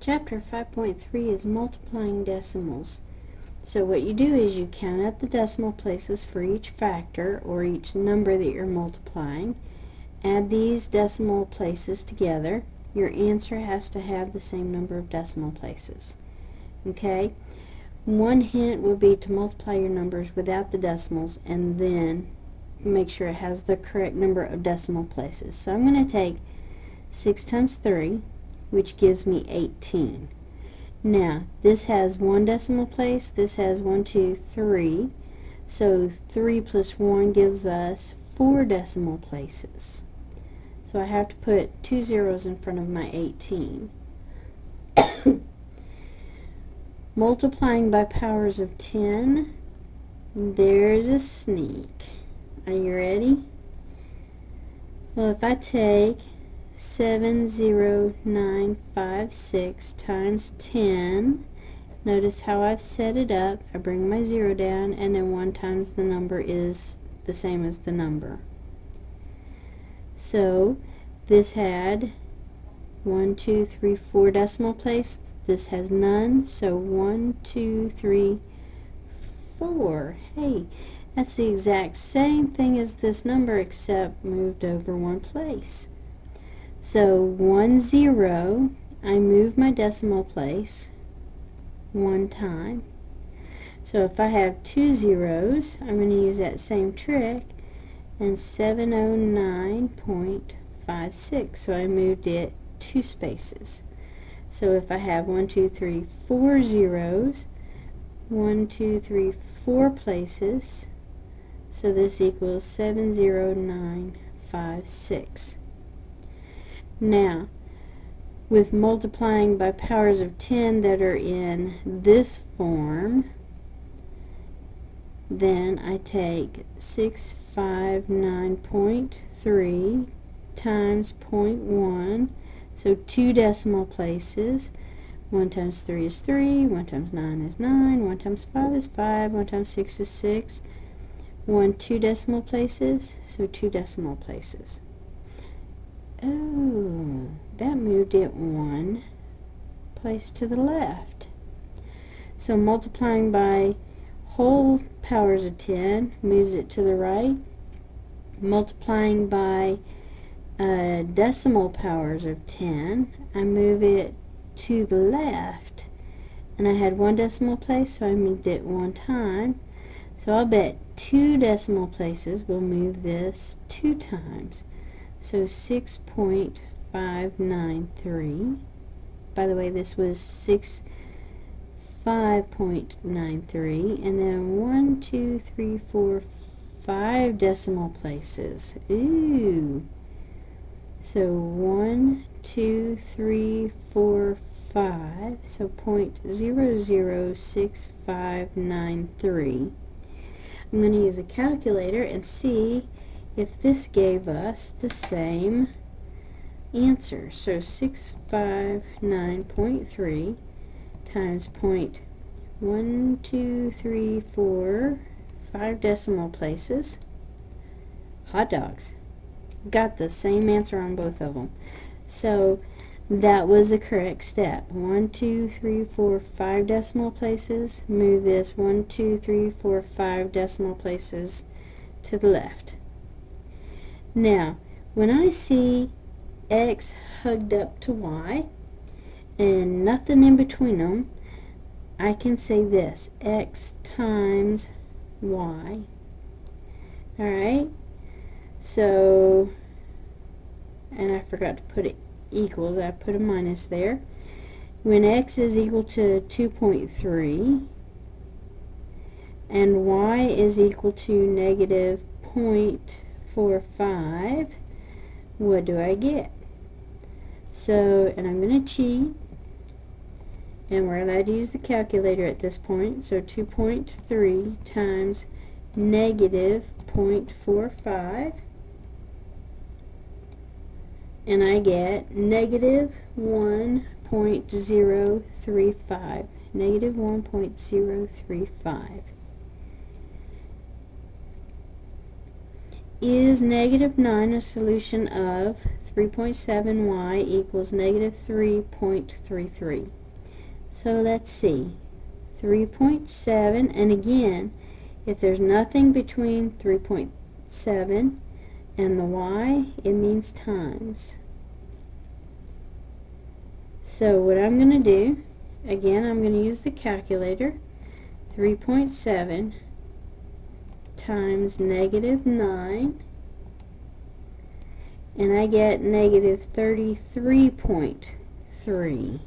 Chapter 5.3 is multiplying decimals. So what you do is you count up the decimal places for each factor or each number that you're multiplying. Add these decimal places together. Your answer has to have the same number of decimal places. Okay? One hint would be to multiply your numbers without the decimals and then make sure it has the correct number of decimal places. So I'm going to take 6 times 3, which gives me 18. Now, this has one decimal place, this has 1, 2, 3. So 3 plus 1 gives us 4 decimal places. So I have to put 2 zeros in front of my 18. Multiplying by powers of 10, there's a sneak. Are you ready? Well, if I take 70956 times 10, notice how I've set it up. I bring my 0 down, and then 1 times the number is the same as the number. So this had 1, 2, 3, 4 decimal places. This has none. So 1, 2, 3, 4. Hey, that's the exact same thing as this number except moved over one place. So 1, 0, I move my decimal place one time. So if I have 2 zeros, I'm going to use that same trick, and 709.56. So I moved it 2 spaces. So if I have 1, 2, 3, 4 zeros, 1, 2, 3, 4 places, so this equals 70956. Now, with multiplying by powers of 10 that are in this form, then I take 659.3 times 0.1, so 2 decimal places. 1 times 3 is 3, 1 times 9 is 9, 1 times 5 is 5, 1 times 6 is 6. 2 decimal places, so 2 decimal places. Oh, that moved it 1 place to the left. So multiplying by whole powers of 10 moves it to the right. Multiplying by decimal powers of 10, I move it to the left. And I had 1 decimal place, so I moved it 1 time. So I'll bet 2 decimal places will move this 2 times. So 6.593. By the way, this was 5.93. And then 1, 2, 3, 4, 5 decimal places. Ooh. So 1, 2, 3, 4, 5. So 0.006593. I'm going to use a calculator and see if this gave us the same answer. So 659.3 times 0.1234, 5 decimal places. Hot dogs. Got the same answer on both of them. So that was the correct step. 1, 2, 3, 4, 5 decimal places. Move this 1, 2, 3, 4, 5 decimal places to the left. Now, when I see x hugged up to y and nothing in between them, I can say this: x times y. Alright? So, and I forgot to put it equals, I put a minus there. When x is equal to 2.3 and y is equal to negative 0.45, what do I get? So, and I'm going to cheat, and we're allowed to use the calculator at this point. So 2.3 times negative 0.45, and I get negative 1.035. Negative 1.035. Is negative 9 a solution of 3.7y equals negative 3.33. So let's see. 3.7, and again, if there's nothing between 3.7 and the y, it means times. So what I'm going to do, again, I'm going to use the calculator. 3.7 times negative 9, and I get negative 33.3.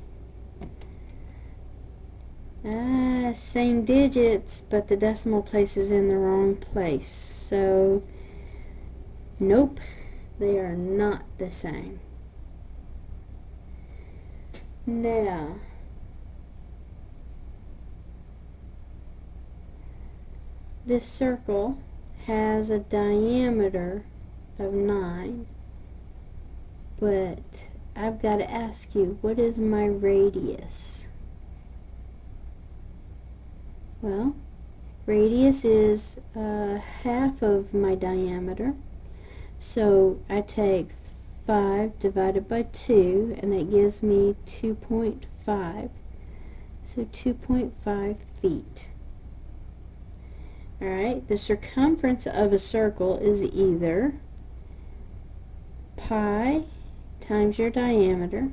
Same digits, but the decimal place is in the wrong place. So, nope, they are not the same. Now, this circle has a diameter of 9, but I've got to ask you, what is my radius? Well, radius is half of my diameter, so I take 5 divided by 2, and that gives me 2.5, so 2.5 feet. Alright, the circumference of a circle is either pi times your diameter,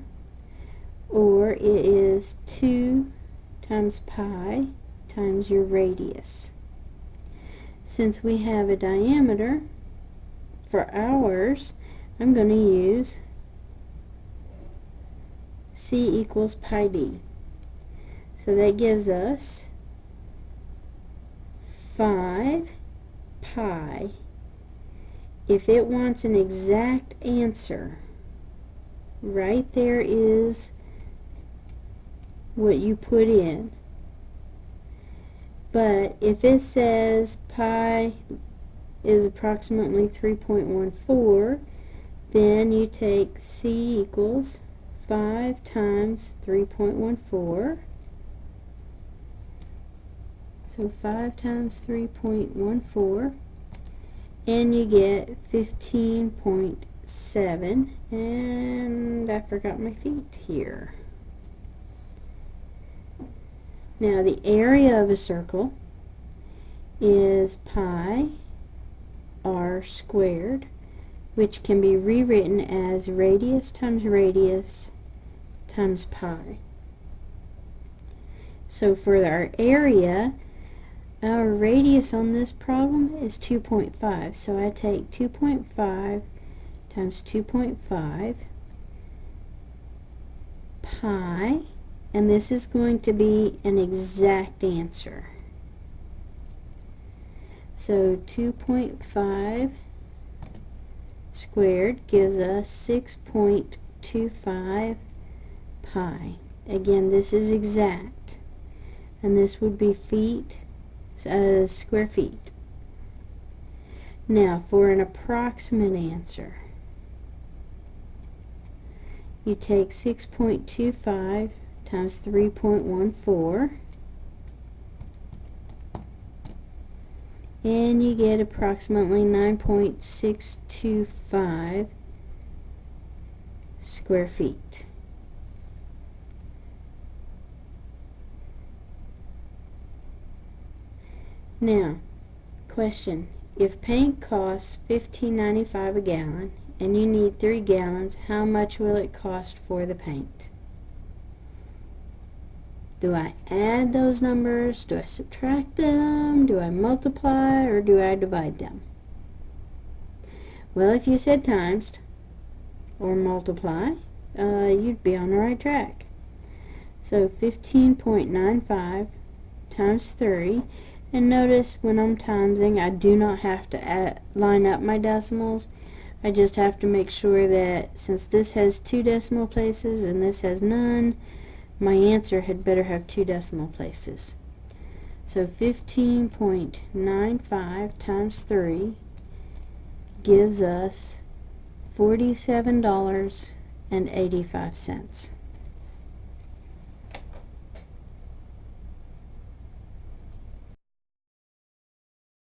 or it is 2 times pi times your radius. Since we have a diameter for ours, I'm going to use C equals pi d. So that gives us 5 pi. If it wants an exact answer, right there is what you put in. But if it says pi is approximately 3.14, then you take C equals 5 times 3.14. So 5 times 3.14, and you get 15.7, and I forgot my feet here. Now the area of a circle is pi r squared, which can be rewritten as radius times pi. So for our area, our radius on this problem is 2.5. So I take 2.5 times 2.5 pi, and this is going to be an exact answer. So 2.5 squared gives us 6.25 pi. Again, this is exact, and this would be feet, square feet. Now for an approximate answer, you take 6.25 times 3.14, and you get approximately 9.625 square feet. Now, question: if paint costs $15.95 a gallon and you need 3 gallons, how much will it cost for the paint? Do I add those numbers? Do I subtract them? Do I multiply, or do I divide them? Well, if you said times or multiply, you'd be on the right track. So 15.95 times 3, and notice when I'm timesing, I do not have to line up my decimals. I just have to make sure that since this has 2 decimal places and this has none, my answer had better have 2 decimal places. So 15.95 times 3 gives us $47.85.